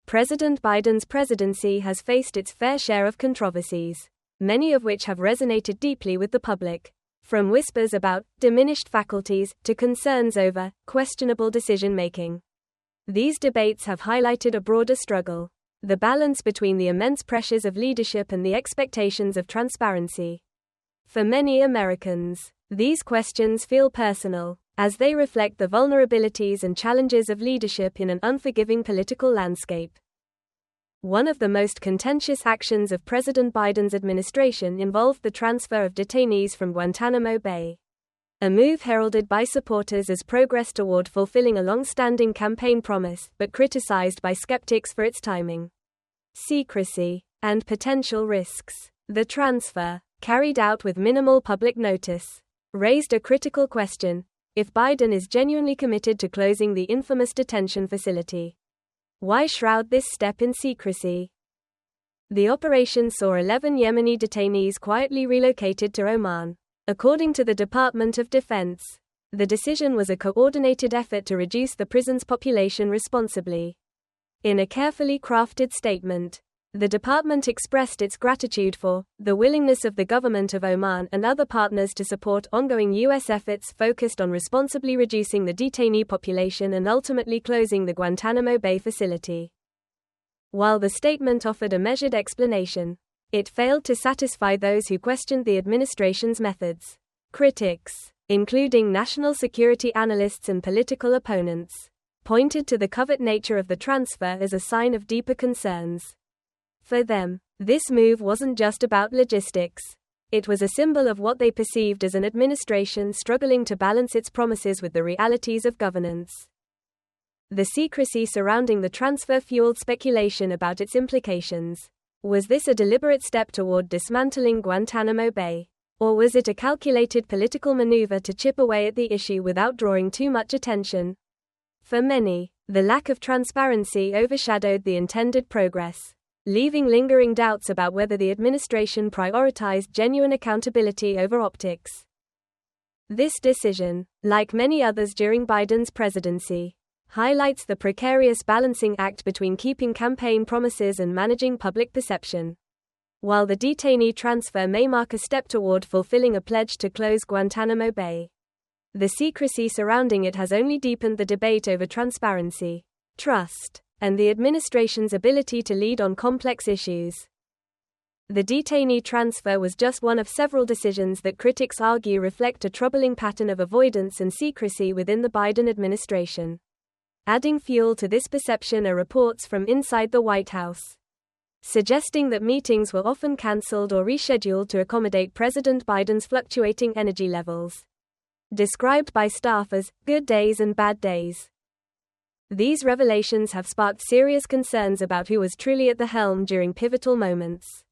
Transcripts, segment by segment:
President Biden's presidency has faced its fair share of controversies, many of which have resonated deeply with the public. From whispers about diminished faculties to concerns over questionable decision-making. These debates have highlighted a broader struggle, the balance between the immense pressures of leadership and the expectations of transparency. For many Americans, these questions feel personal, as they reflect the vulnerabilities and challenges of leadership in an unforgiving political landscape. One of the most contentious actions of President Biden's administration involved the transfer of detainees from Guantanamo Bay. A move heralded by supporters as progress toward fulfilling a long-standing campaign promise, but criticized by skeptics for its timing, secrecy, and potential risks. The transfer, carried out with minimal public notice, raised a critical question: if Biden is genuinely committed to closing the infamous detention facility, why shroud this step in secrecy? The operation saw 11 Yemeni detainees quietly relocated to Oman. According to the Department of Defense, the decision was a coordinated effort to reduce the prison's population responsibly. In a carefully crafted statement, the department expressed its gratitude for the willingness of the government of Oman and other partners to support ongoing U.S. efforts focused on responsibly reducing the detainee population and ultimately closing the Guantanamo Bay facility. While the statement offered a measured explanation, it failed to satisfy those who questioned the administration's methods. Critics, including national security analysts and political opponents, pointed to the covert nature of the transfer as a sign of deeper concerns. For them, this move wasn't just about logistics. It was a symbol of what they perceived as an administration struggling to balance its promises with the realities of governance. The secrecy surrounding the transfer fueled speculation about its implications. Was this a deliberate step toward dismantling Guantanamo Bay? Or was it a calculated political maneuver to chip away at the issue without drawing too much attention? For many, the lack of transparency overshadowed the intended progress, leaving lingering doubts about whether the administration prioritized genuine accountability over optics. This decision, like many others during Biden's presidency, highlights the precarious balancing act between keeping campaign promises and managing public perception. While the detainee transfer may mark a step toward fulfilling a pledge to close Guantanamo Bay, the secrecy surrounding it has only deepened the debate over transparency, trust, and the administration's ability to lead on complex issues. The detainee transfer was just one of several decisions that critics argue reflect a troubling pattern of avoidance and secrecy within the Biden administration. Adding fuel to this perception are reports from inside the White House, suggesting that meetings were often canceled or rescheduled to accommodate President Biden's fluctuating energy levels, described by staff as good days and bad days. These revelations have sparked serious concerns about who was truly at the helm during pivotal moments.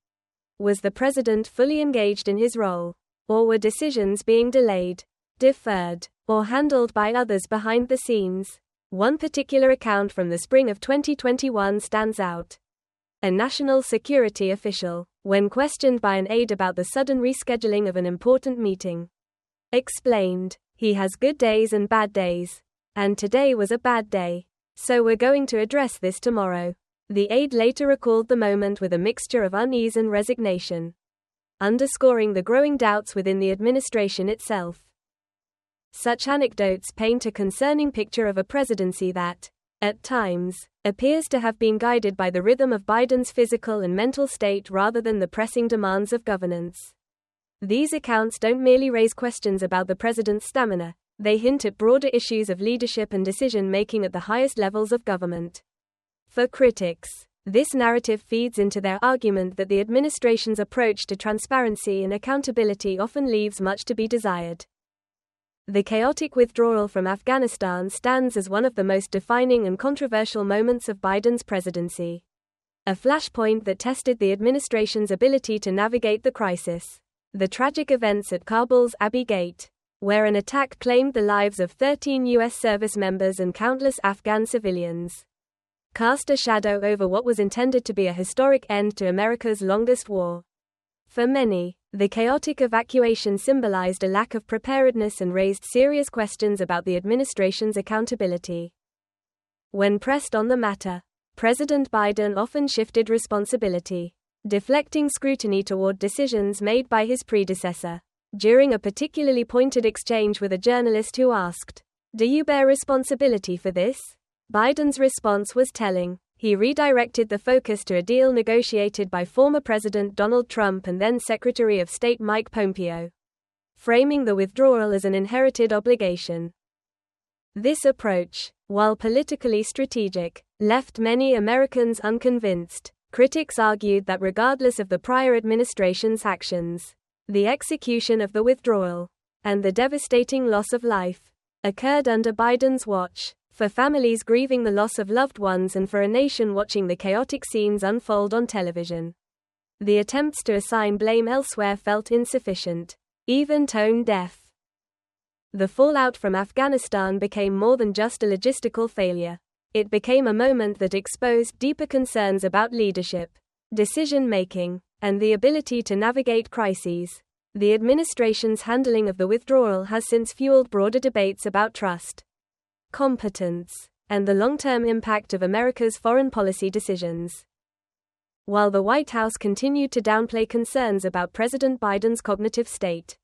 Was the president fully engaged in his role? Or were decisions being delayed, deferred, or handled by others behind the scenes? One particular account from the spring of 2021 stands out. A national security official, when questioned by an aide about the sudden rescheduling of an important meeting, explained, "He has good days and bad days. And today was a bad day. So we're going to address this tomorrow." The aide later recalled the moment with a mixture of unease and resignation, underscoring the growing doubts within the administration itself. Such anecdotes paint a concerning picture of a presidency that, at times, appears to have been guided by the rhythm of Biden's physical and mental state rather than the pressing demands of governance. These accounts don't merely raise questions about the president's stamina, they hint at broader issues of leadership and decision-making at the highest levels of government. For critics, this narrative feeds into their argument that the administration's approach to transparency and accountability often leaves much to be desired. The chaotic withdrawal from Afghanistan stands as one of the most defining and controversial moments of Biden's presidency. A flashpoint that tested the administration's ability to navigate the crisis. The tragic events at Kabul's Abbey Gate, where an attack claimed the lives of 13 U.S. service members and countless Afghan civilians, cast a shadow over what was intended to be a historic end to America's longest war. For many, the chaotic evacuation symbolized a lack of preparedness and raised serious questions about the administration's accountability. When pressed on the matter, President Biden often shifted responsibility, deflecting scrutiny toward decisions made by his predecessor. During a particularly pointed exchange with a journalist who asked, "Do you bear responsibility for this?" Biden's response was telling. He redirected the focus to a deal negotiated by former President Donald Trump and then Secretary of State Mike Pompeo, framing the withdrawal as an inherited obligation. This approach, while politically strategic, left many Americans unconvinced. Critics argued that regardless of the prior administration's actions, the execution of the withdrawal, and the devastating loss of life, occurred under Biden's watch, for families grieving the loss of loved ones and for a nation watching the chaotic scenes unfold on television. The attempts to assign blame elsewhere felt insufficient, even tone deaf. The fallout from Afghanistan became more than just a logistical failure. It became a moment that exposed deeper concerns about leadership, decision-making, and the ability to navigate crises. The administration's handling of the withdrawal has since fueled broader debates about trust, competence, and the long-term impact of America's foreign policy decisions. While the White House continued to downplay concerns about President Biden's cognitive state,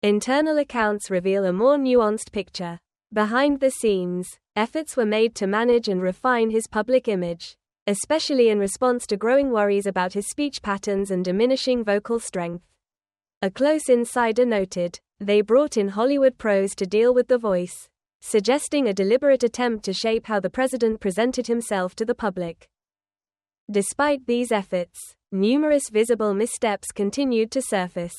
internal accounts reveal a more nuanced picture. Behind the scenes, efforts were made to manage and refine his public image, especially in response to growing worries about his speech patterns and diminishing vocal strength. A close insider noted, "They brought in Hollywood pros to deal with the voice," suggesting a deliberate attempt to shape how the president presented himself to the public. Despite these efforts, numerous visible missteps continued to surface,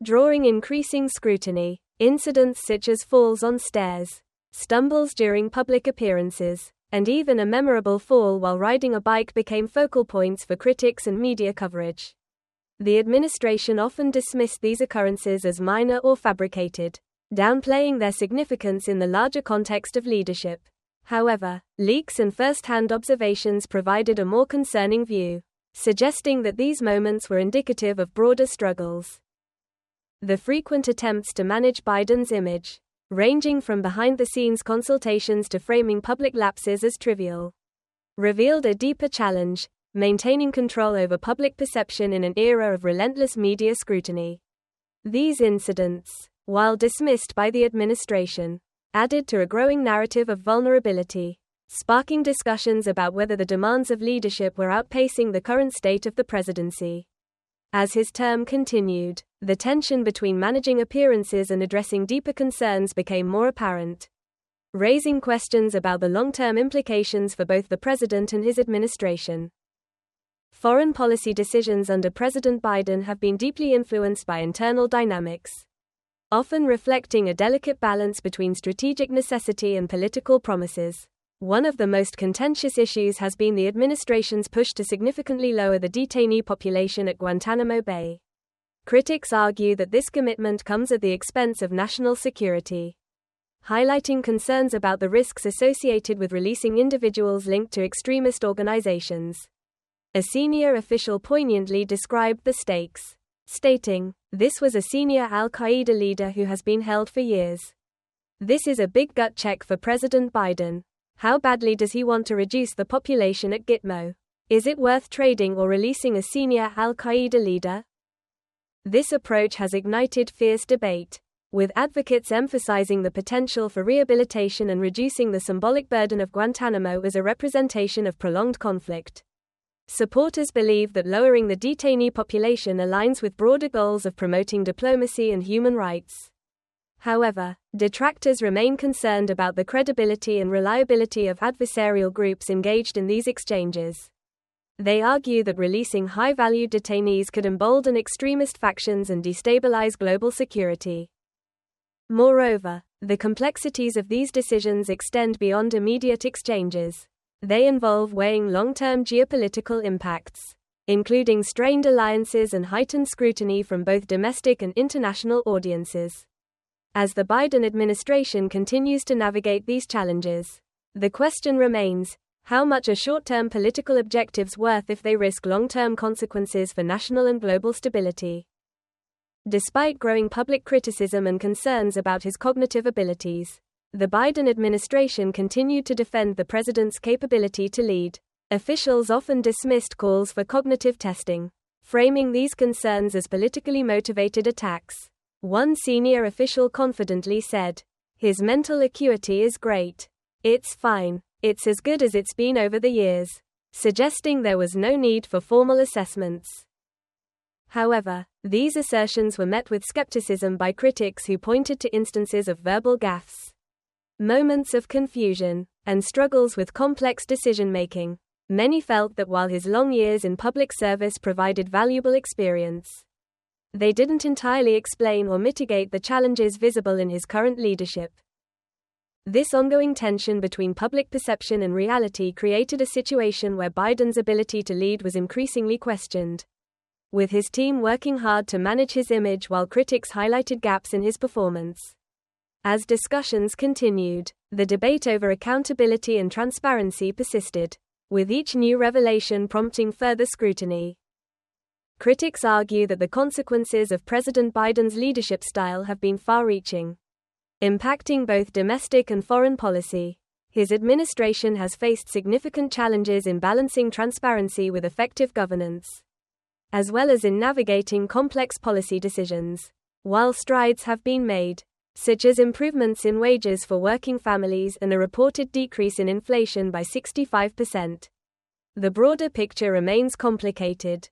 drawing increasing scrutiny. Incidents such as falls on stairs, stumbles during public appearances, and even a memorable fall while riding a bike became focal points for critics and media coverage. The administration often dismissed these occurrences as minor or fabricated, downplaying their significance in the larger context of leadership. However, leaks and first-hand observations provided a more concerning view, suggesting that these moments were indicative of broader struggles. The frequent attempts to manage Biden's image, ranging from behind-the-scenes consultations to framing public lapses as trivial, revealed a deeper challenge: maintaining control over public perception in an era of relentless media scrutiny. These incidents, while dismissed by the administration, added to a growing narrative of vulnerability, sparking discussions about whether the demands of leadership were outpacing the current state of the presidency. As his term continued, the tension between managing appearances and addressing deeper concerns became more apparent, raising questions about the long-term implications for both the president and his administration. Foreign policy decisions under President Biden have been deeply influenced by internal dynamics, often reflecting a delicate balance between strategic necessity and political promises. One of the most contentious issues has been the administration's push to significantly lower the detainee population at Guantanamo Bay. Critics argue that this commitment comes at the expense of national security, highlighting concerns about the risks associated with releasing individuals linked to extremist organizations. A senior official poignantly described the stakes, stating, "This was a senior al-Qaeda leader who has been held for years. This is a big gut check for President Biden. How badly does he want to reduce the population at Gitmo? Is it worth trading or releasing a senior al-Qaeda leader?" This approach has ignited fierce debate, with advocates emphasizing the potential for rehabilitation and reducing the symbolic burden of Guantanamo as a representation of prolonged conflict. Supporters believe that lowering the detainee population aligns with broader goals of promoting diplomacy and human rights. However, detractors remain concerned about the credibility and reliability of adversarial groups engaged in these exchanges. They argue that releasing high-value detainees could embolden extremist factions and destabilize global security. Moreover, the complexities of these decisions extend beyond immediate exchanges. They involve weighing long-term geopolitical impacts, including strained alliances and heightened scrutiny from both domestic and international audiences. As the Biden administration continues to navigate these challenges, the question remains, how much are short-term political objectives worth if they risk long-term consequences for national and global stability? Despite growing public criticism and concerns about his cognitive abilities, the Biden administration continued to defend the president's capability to lead, Officials often dismissed calls for cognitive testing, framing these concerns as politically motivated attacks. One senior official confidently said, "His mental acuity is great. It's fine. It's as good as it's been over the years," suggesting there was no need for formal assessments. However, these assertions were met with skepticism by critics who pointed to instances of verbal gaffes, moments of confusion, and struggles with complex decision-making. Many felt that while his long years in public service provided valuable experience, they didn't entirely explain or mitigate the challenges visible in his current leadership. This ongoing tension between public perception and reality created a situation where Biden's ability to lead was increasingly questioned, with his team working hard to manage his image while critics highlighted gaps in his performance. As discussions continued, the debate over accountability and transparency persisted, with each new revelation prompting further scrutiny. Critics argue that the consequences of President Biden's leadership style have been far-reaching, impacting both domestic and foreign policy. His administration has faced significant challenges in balancing transparency with effective governance, as well as in navigating complex policy decisions. While strides have been made, such as improvements in wages for working families and a reported decrease in inflation by 65%, the broader picture remains complicated.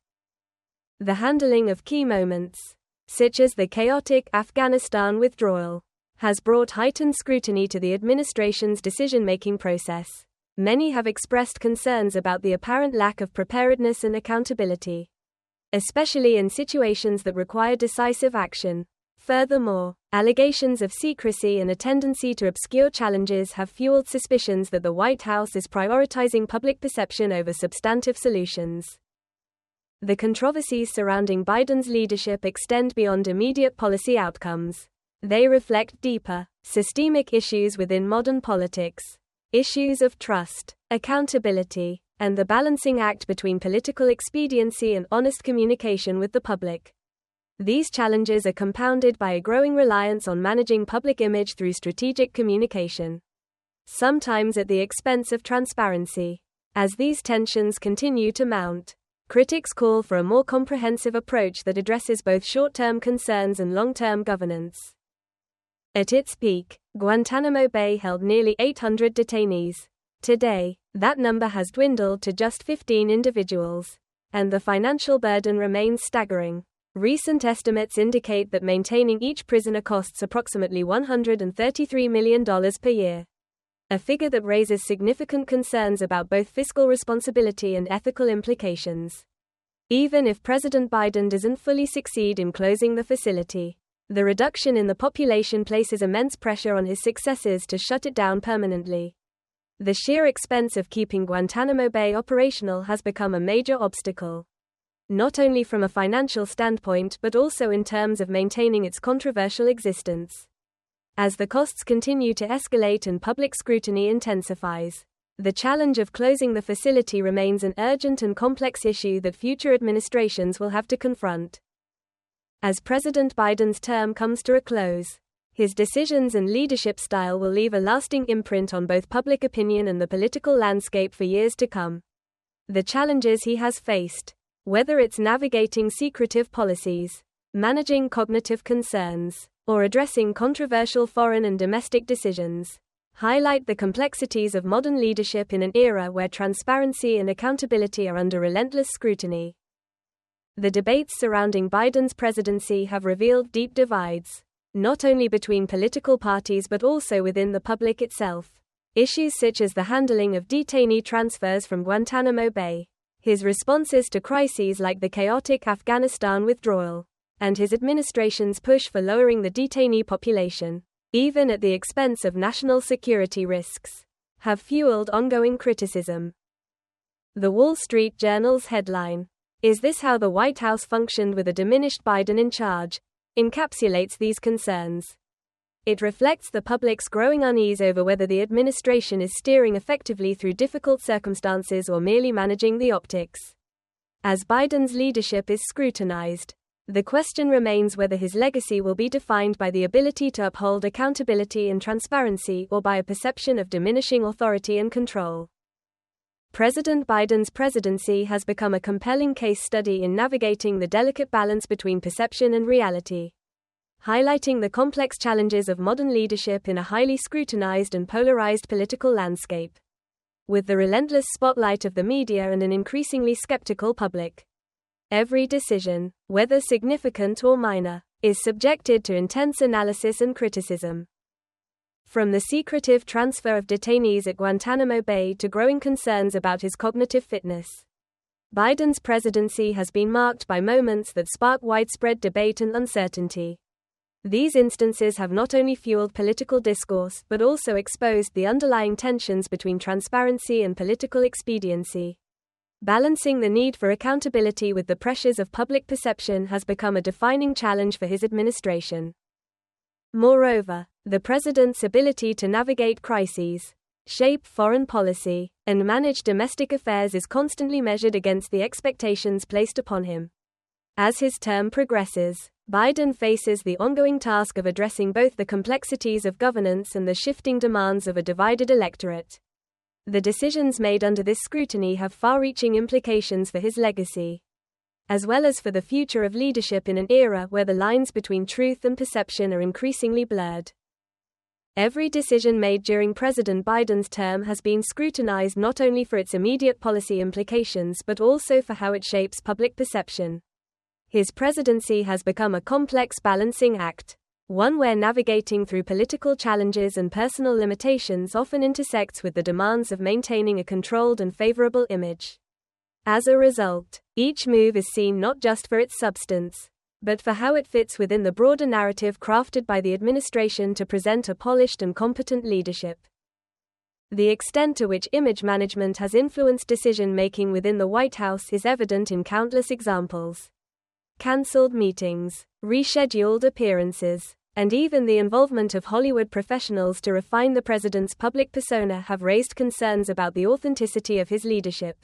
The handling of key moments, such as the chaotic Afghanistan withdrawal, has brought heightened scrutiny to the administration's decision-making process. Many have expressed concerns about the apparent lack of preparedness and accountability, especially in situations that require decisive action. Furthermore, allegations of secrecy and a tendency to obscure challenges have fueled suspicions that the White House is prioritizing public perception over substantive solutions. The controversies surrounding Biden's leadership extend beyond immediate policy outcomes. They reflect deeper, systemic issues within modern politics, issues of trust, accountability, and the balancing act between political expediency and honest communication with the public. These challenges are compounded by a growing reliance on managing public image through strategic communication, sometimes at the expense of transparency. As these tensions continue to mount, critics call for a more comprehensive approach that addresses both short-term concerns and long-term governance. At its peak, Guantanamo Bay held nearly 800 detainees. Today, that number has dwindled to just 15 individuals, and the financial burden remains staggering. Recent estimates indicate that maintaining each prisoner costs approximately $133 million per year, a figure that raises significant concerns about both fiscal responsibility and ethical implications. Even if President Biden doesn't fully succeed in closing the facility, the reduction in the population places immense pressure on his successors to shut it down permanently. The sheer expense of keeping Guantanamo Bay operational has become a major obstacle, not only from a financial standpoint but also in terms of maintaining its controversial existence. As the costs continue to escalate and public scrutiny intensifies, the challenge of closing the facility remains an urgent and complex issue that future administrations will have to confront. As President Biden's term comes to a close, his decisions and leadership style will leave a lasting imprint on both public opinion and the political landscape for years to come. The challenges he has faced, whether it's navigating secretive policies, managing cognitive concerns, or addressing controversial foreign and domestic decisions, highlight the complexities of modern leadership in an era where transparency and accountability are under relentless scrutiny. The debates surrounding Biden's presidency have revealed deep divides, not only between political parties but also within the public itself. Issues such as the handling of detainee transfers from Guantanamo Bay, his responses to crises like the chaotic Afghanistan withdrawal, and his administration's push for lowering the detainee population, even at the expense of national security risks, have fueled ongoing criticism. The Wall Street Journal's headline, "Is This How the White House Functioned with a Diminished Biden in Charge?" encapsulates these concerns. It reflects the public's growing unease over whether the administration is steering effectively through difficult circumstances or merely managing the optics. As Biden's leadership is scrutinized, the question remains whether his legacy will be defined by the ability to uphold accountability and transparency or by a perception of diminishing authority and control. President Biden's presidency has become a compelling case study in navigating the delicate balance between perception and reality, highlighting the complex challenges of modern leadership in a highly scrutinized and polarized political landscape. With the relentless spotlight of the media and an increasingly skeptical public, every decision, whether significant or minor, is subjected to intense analysis and criticism. From the secretive transfer of detainees at Guantanamo Bay to growing concerns about his cognitive fitness, Biden's presidency has been marked by moments that spark widespread debate and uncertainty. These instances have not only fueled political discourse but also exposed the underlying tensions between transparency and political expediency. Balancing the need for accountability with the pressures of public perception has become a defining challenge for his administration. Moreover, the president's ability to navigate crises, shape foreign policy, and manage domestic affairs is constantly measured against the expectations placed upon him. As his term progresses, Biden faces the ongoing task of addressing both the complexities of governance and the shifting demands of a divided electorate. The decisions made under this scrutiny have far-reaching implications for his legacy, as well as for the future of leadership in an era where the lines between truth and perception are increasingly blurred. Every decision made during President Biden's term has been scrutinized not only for its immediate policy implications but also for how it shapes public perception. His presidency has become a complex balancing act, one where navigating through political challenges and personal limitations often intersects with the demands of maintaining a controlled and favorable image. As a result, each move is seen not just for its substance, but for how it fits within the broader narrative crafted by the administration to present a polished and competent leadership. The extent to which image management has influenced decision-making within the White House is evident in countless examples. Cancelled meetings, rescheduled appearances, and even the involvement of Hollywood professionals to refine the president's public persona have raised concerns about the authenticity of his leadership.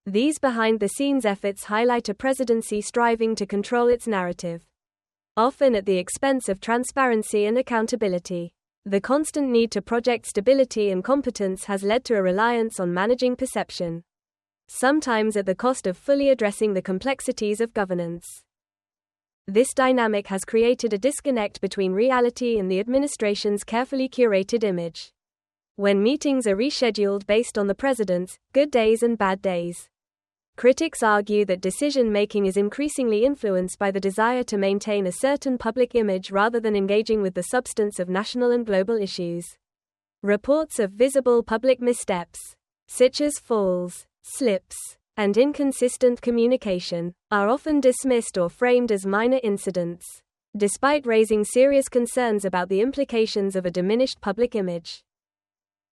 These behind-the-scenes efforts highlight a presidency striving to control its narrative, often at the expense of transparency and accountability. The constant need to project stability and competence has led to a reliance on managing perception, sometimes at the cost of fully addressing the complexities of governance. This dynamic has created a disconnect between reality and the administration's carefully curated image. When meetings are rescheduled based on the president's good days and bad days, critics argue that decision-making is increasingly influenced by the desire to maintain a certain public image rather than engaging with the substance of national and global issues. Reports of visible public missteps, such as falls, slips, and inconsistent communication, are often dismissed or framed as minor incidents, despite raising serious concerns about the implications of a diminished public image.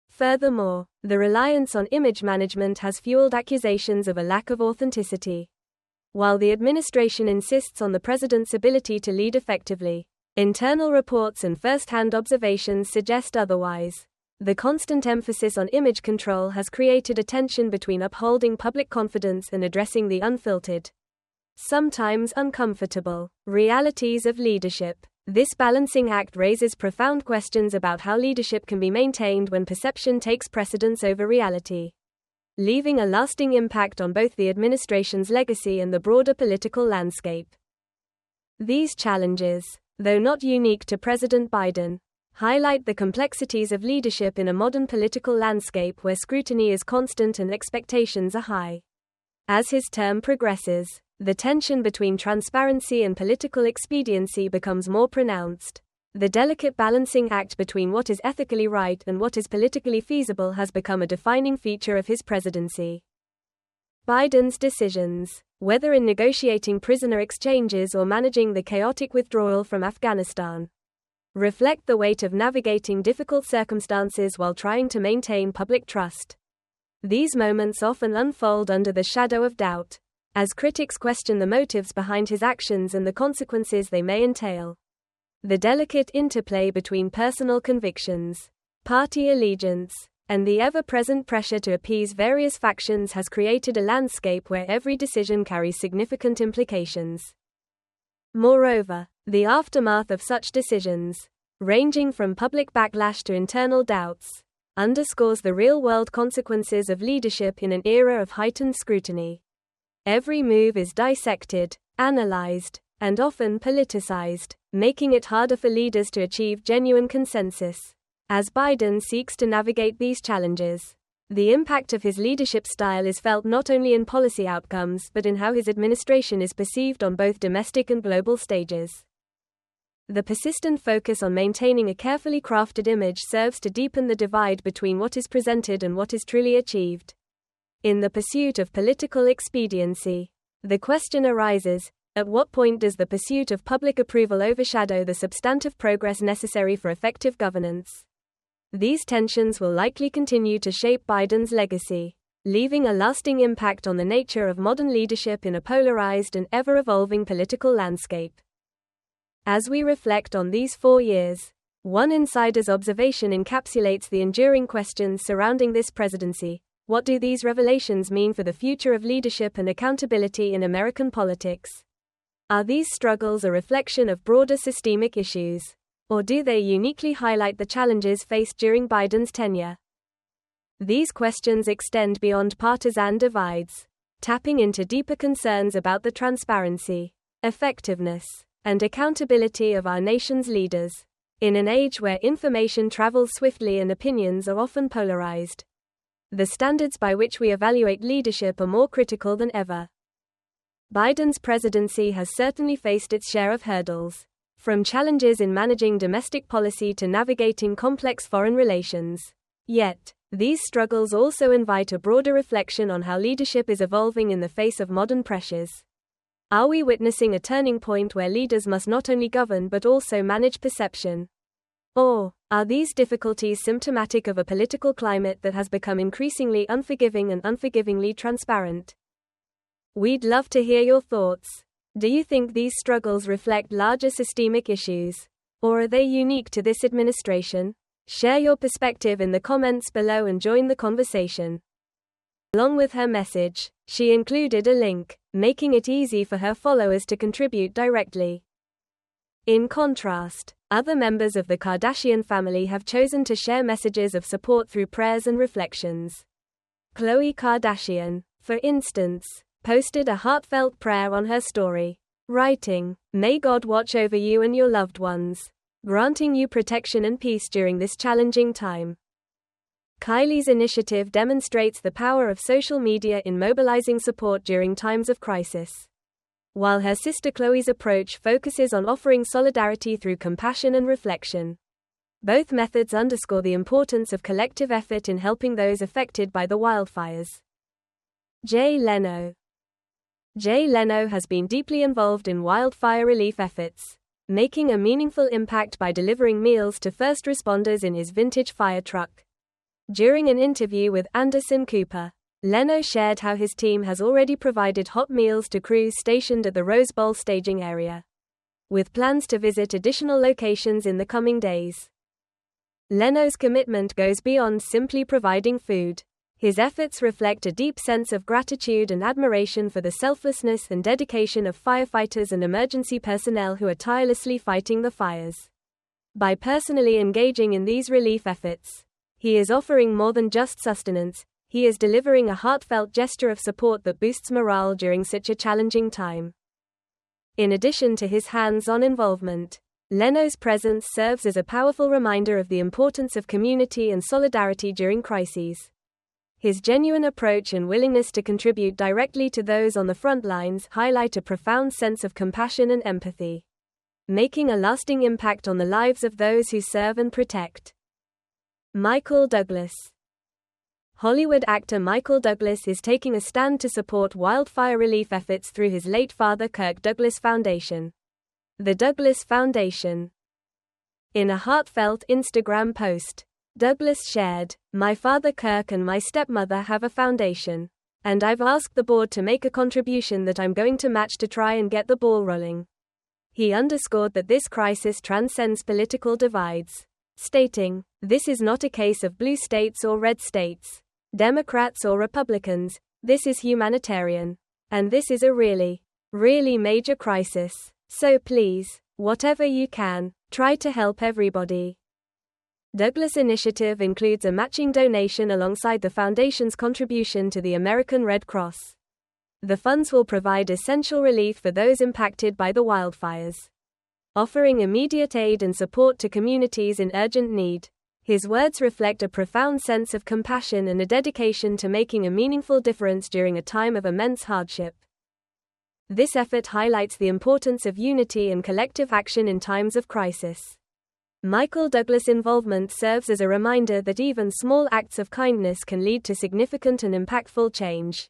Furthermore, the reliance on image management has fueled accusations of a lack of authenticity. While the administration insists on the president's ability to lead effectively, internal reports and first-hand observations suggest otherwise. The constant emphasis on image control has created a tension between upholding public confidence and addressing the unfiltered, sometimes uncomfortable, realities of leadership. This balancing act raises profound questions about how leadership can be maintained when perception takes precedence over reality, leaving a lasting impact on both the administration's legacy and the broader political landscape. These challenges, though not unique to President Biden, highlight the complexities of leadership in a modern political landscape where scrutiny is constant and expectations are high. As his term progresses, the tension between transparency and political expediency becomes more pronounced. The delicate balancing act between what is ethically right and what is politically feasible has become a defining feature of his presidency. Biden's decisions, whether in negotiating prisoner exchanges or managing the chaotic withdrawal from Afghanistan, reflect the weight of navigating difficult circumstances while trying to maintain public trust. These moments often unfold under the shadow of doubt, as critics question the motives behind his actions and the consequences they may entail. The delicate interplay between personal convictions, party allegiance, and the ever-present pressure to appease various factions has created a landscape where every decision carries significant implications. Moreover, the aftermath of such decisions, ranging from public backlash to internal doubts, underscores the real-world consequences of leadership in an era of heightened scrutiny. Every move is dissected, analyzed, and often politicized, making it harder for leaders to achieve genuine consensus. As Biden seeks to navigate these challenges, the impact of his leadership style is felt not only in policy outcomes but in how his administration is perceived on both domestic and global stages. The persistent focus on maintaining a carefully crafted image serves to deepen the divide between what is presented and what is truly achieved. In the pursuit of political expediency, the question arises, at what point does the pursuit of public approval overshadow the substantive progress necessary for effective governance? These tensions will likely continue to shape Biden's legacy, leaving a lasting impact on the nature of modern leadership in a polarized and ever-evolving political landscape. As we reflect on these 4 years, one insider's observation encapsulates the enduring questions surrounding this presidency. What do these revelations mean for the future of leadership and accountability in American politics? Are these struggles a reflection of broader systemic issues, or do they uniquely highlight the challenges faced during Biden's tenure? These questions extend beyond partisan divides, tapping into deeper concerns about the transparency, effectiveness, and accountability of our nation's leaders. In an age where information travels swiftly and opinions are often polarized, the standards by which we evaluate leadership are more critical than ever. Biden's presidency has certainly faced its share of hurdles, from challenges in managing domestic policy to navigating complex foreign relations. Yet, these struggles also invite a broader reflection on how leadership is evolving in the face of modern pressures. Are we witnessing a turning point where leaders must not only govern but also manage perception? Or, are these difficulties symptomatic of a political climate that has become increasingly unforgiving and unforgivingly transparent? We'd love to hear your thoughts. Do you think these struggles reflect larger systemic issues, or are they unique to this administration? Share your perspective in the comments below and join the conversation. Along with her message, she included a link, making it easy for her followers to contribute directly. In contrast, other members of the Kardashian family have chosen to share messages of support through prayers and reflections. Khloe Kardashian, for instance, posted a heartfelt prayer on her story, writing, "May God watch over you and your loved ones, granting you protection and peace during this challenging time." Kylie's initiative demonstrates the power of social media in mobilizing support during times of crisis, while her sister Khloe's approach focuses on offering solidarity through compassion and reflection. Both methods underscore the importance of collective effort in helping those affected by the wildfires. Jay Leno. Jay Leno has been deeply involved in wildfire relief efforts, making a meaningful impact by delivering meals to first responders in his vintage fire truck. During an interview with Anderson Cooper, Leno shared how his team has already provided hot meals to crews stationed at the Rose Bowl staging area, with plans to visit additional locations in the coming days. Leno's commitment goes beyond simply providing food. His efforts reflect a deep sense of gratitude and admiration for the selflessness and dedication of firefighters and emergency personnel who are tirelessly fighting the fires. By personally engaging in these relief efforts, he is offering more than just sustenance. He is delivering a heartfelt gesture of support that boosts morale during such a challenging time. In addition to his hands-on involvement, Leno's presence serves as a powerful reminder of the importance of community and solidarity during crises. His genuine approach and willingness to contribute directly to those on the front lines highlight a profound sense of compassion and empathy, making a lasting impact on the lives of those who serve and protect. Michael Douglas. Hollywood actor Michael Douglas is taking a stand to support wildfire relief efforts through his late father Kirk Douglas Foundation. The Douglas Foundation. In a heartfelt Instagram post, Douglas shared, "My father Kirk and my stepmother have a foundation, and I've asked the board to make a contribution that I'm going to match to try and get the ball rolling." He underscored that this crisis transcends political divides, stating, "This is not a case of blue states or red states, Democrats or Republicans. This is humanitarian. And this is a really, really major crisis. So please, whatever you can, try to help everybody." Douglas initiative includes a matching donation alongside the Foundation's contribution to the American Red Cross. The funds will provide essential relief for those impacted by the wildfires, offering immediate aid and support to communities in urgent need. His words reflect a profound sense of compassion and a dedication to making a meaningful difference during a time of immense hardship. This effort highlights the importance of unity and collective action in times of crisis. Michael Douglas' involvement serves as a reminder that even small acts of kindness can lead to significant and impactful change.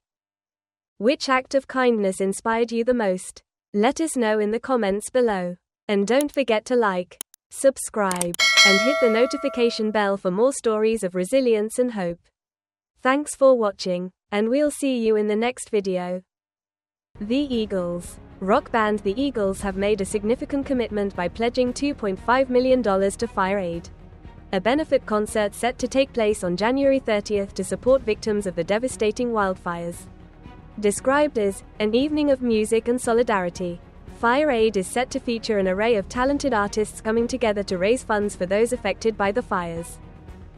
Which act of kindness inspired you the most? Let us know in the comments below. And don't forget to like, subscribe, and hit the notification bell for more stories of resilience and hope. Thanks for watching, and we'll see you in the next video. The Eagles. Rock band The Eagles have made a significant commitment by pledging $2.5 million to Fire Aid, a benefit concert set to take place on January 30th to support victims of the devastating wildfires. Described as an evening of music and solidarity, Fire Aid is set to feature an array of talented artists coming together to raise funds for those affected by the fires.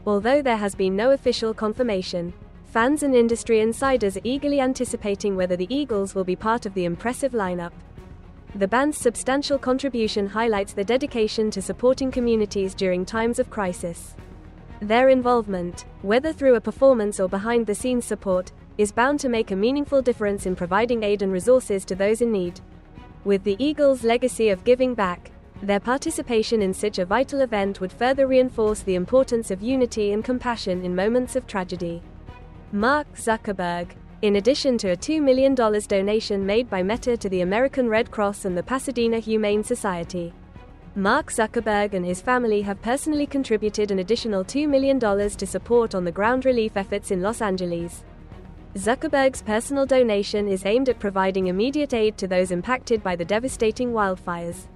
Although there has been no official confirmation, fans and industry insiders are eagerly anticipating whether the Eagles will be part of the impressive lineup. The band's substantial contribution highlights their dedication to supporting communities during times of crisis. Their involvement, whether through a performance or behind-the-scenes support, is bound to make a meaningful difference in providing aid and resources to those in need. With the Eagles' legacy of giving back, their participation in such a vital event would further reinforce the importance of unity and compassion in moments of tragedy. Mark Zuckerberg. In addition to a $2 million donation made by Meta to the American Red Cross and the Pasadena Humane Society, Mark Zuckerberg and his family have personally contributed an additional $2 million to support on-the-ground relief efforts in Los Angeles. Zuckerberg's personal donation is aimed at providing immediate aid to those impacted by the devastating wildfires.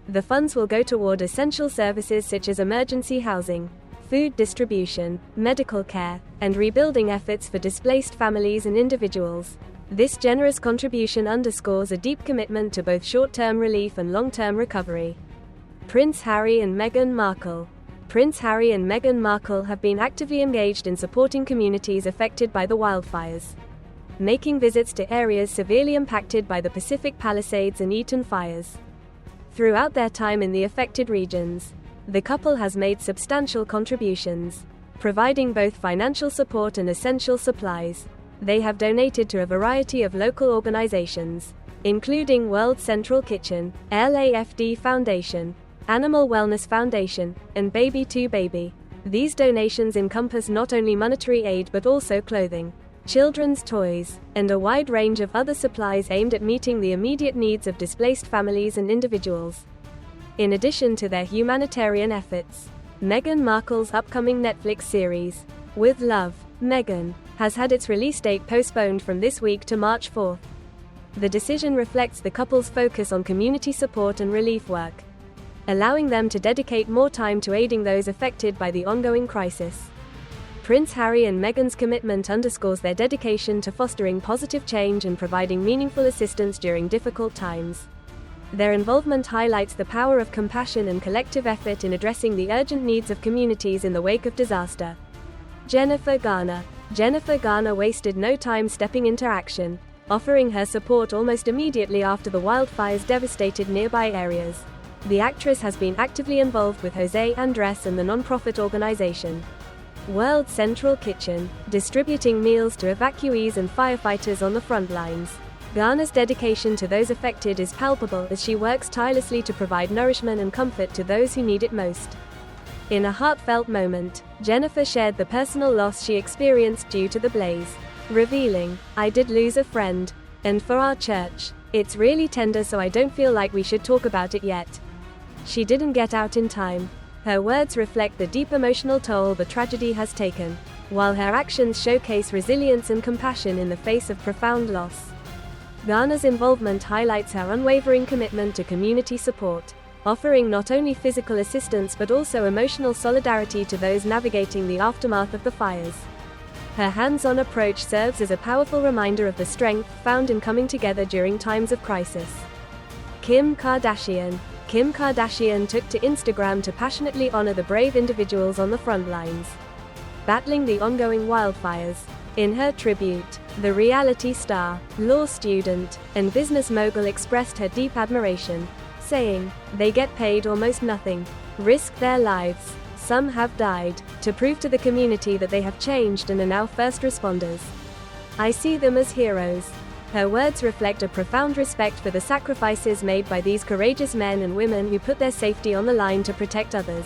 The funds will go toward essential services such as emergency housing, food distribution, medical care, and rebuilding efforts for displaced families and individuals. This generous contribution underscores a deep commitment to both short-term relief and long-term recovery. Prince Harry and Meghan Markle. Prince Harry and Meghan Markle have been actively engaged in supporting communities affected by the wildfires, making visits to areas severely impacted by the Pacific Palisades and Eaton fires. Throughout their time in the affected regions, the couple has made substantial contributions, providing both financial support and essential supplies. They have donated to a variety of local organizations, including World Central Kitchen, LAFD Foundation, Animal Wellness Foundation, and Baby2Baby. These donations encompass not only monetary aid but also clothing, children's toys, and a wide range of other supplies aimed at meeting the immediate needs of displaced families and individuals. In addition to their humanitarian efforts, Meghan Markle's upcoming Netflix series, With Love, Meghan, has had its release date postponed from this week to March 4th. The decision reflects the couple's focus on community support and relief work, allowing them to dedicate more time to aiding those affected by the ongoing crisis. Prince Harry and Meghan's commitment underscores their dedication to fostering positive change and providing meaningful assistance during difficult times. Their involvement highlights the power of compassion and collective effort in addressing the urgent needs of communities in the wake of disaster. Jennifer Garner. Jennifer Garner wasted no time stepping into action, offering her support almost immediately after the wildfires devastated nearby areas. The actress has been actively involved with Jose Andres and the nonprofit organization World Central Kitchen, distributing meals to evacuees and firefighters on the front lines. Garner's dedication to those affected is palpable as she works tirelessly to provide nourishment and comfort to those who need it most. In a heartfelt moment, Jennifer shared the personal loss she experienced due to the blaze, revealing, "I did lose a friend. And for our church, it's really tender, so I don't feel like we should talk about it yet. She didn't get out in time." Her words reflect the deep emotional toll the tragedy has taken, while her actions showcase resilience and compassion in the face of profound loss. Garner's involvement highlights her unwavering commitment to community support, offering not only physical assistance but also emotional solidarity to those navigating the aftermath of the fires. Her hands-on approach serves as a powerful reminder of the strength found in coming together during times of crisis. Kim Kardashian. Kim Kardashian took to Instagram to passionately honor the brave individuals on the front lines, battling the ongoing wildfires. In her tribute, the reality star, law student, and business mogul expressed her deep admiration, saying, "They get paid almost nothing, risk their lives, some have died, to prove to the community that they have changed and are now first responders. I see them as heroes." Her words reflect a profound respect for the sacrifices made by these courageous men and women who put their safety on the line to protect others.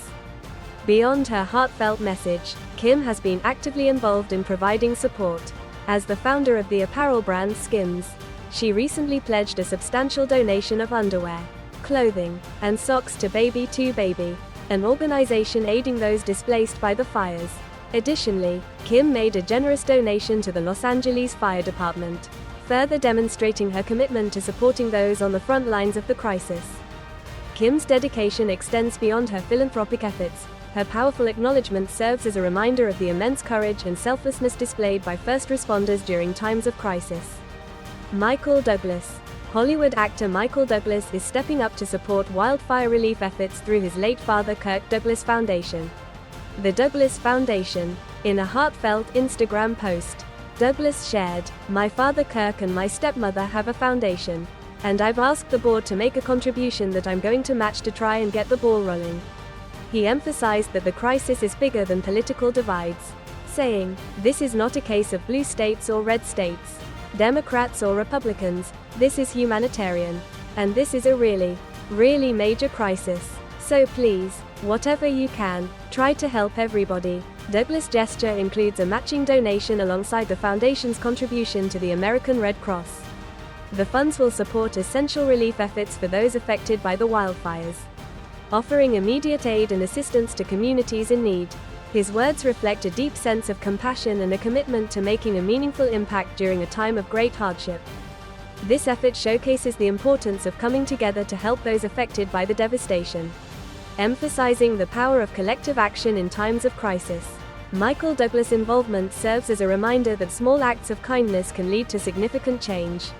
Beyond her heartfelt message, Kim has been actively involved in providing support. As the founder of the apparel brand Skims, she recently pledged a substantial donation of underwear, clothing, and socks to Baby2Baby, an organization aiding those displaced by the fires. Additionally, Kim made a generous donation to the Los Angeles Fire Department, further demonstrating her commitment to supporting those on the front lines of the crisis. Kim's dedication extends beyond her philanthropic efforts. Her powerful acknowledgement serves as a reminder of the immense courage and selflessness displayed by first responders during times of crisis. Michael Douglas. Hollywood actor Michael Douglas is stepping up to support wildfire relief efforts through his late father Kirk Douglas Foundation. The Douglas Foundation. In a heartfelt Instagram post, Douglas shared, "My father Kirk and my stepmother have a foundation, and I've asked the board to make a contribution that I'm going to match to try and get the ball rolling." He emphasized that the crisis is bigger than political divides, saying, "This is not a case of blue states or red states, Democrats or Republicans, this is humanitarian. And this is a really, really major crisis. So please, whatever you can, try to help everybody." Douglas' gesture includes a matching donation alongside the foundation's contribution to the American Red Cross. The funds will support essential relief efforts for those affected by the wildfires, offering immediate aid and assistance to communities in need. His words reflect a deep sense of compassion and a commitment to making a meaningful impact during a time of great hardship. This effort showcases the importance of coming together to help those affected by the devastation, emphasizing the power of collective action in times of crisis. Michael Douglas' involvement serves as a reminder that small acts of kindness can lead to significant change.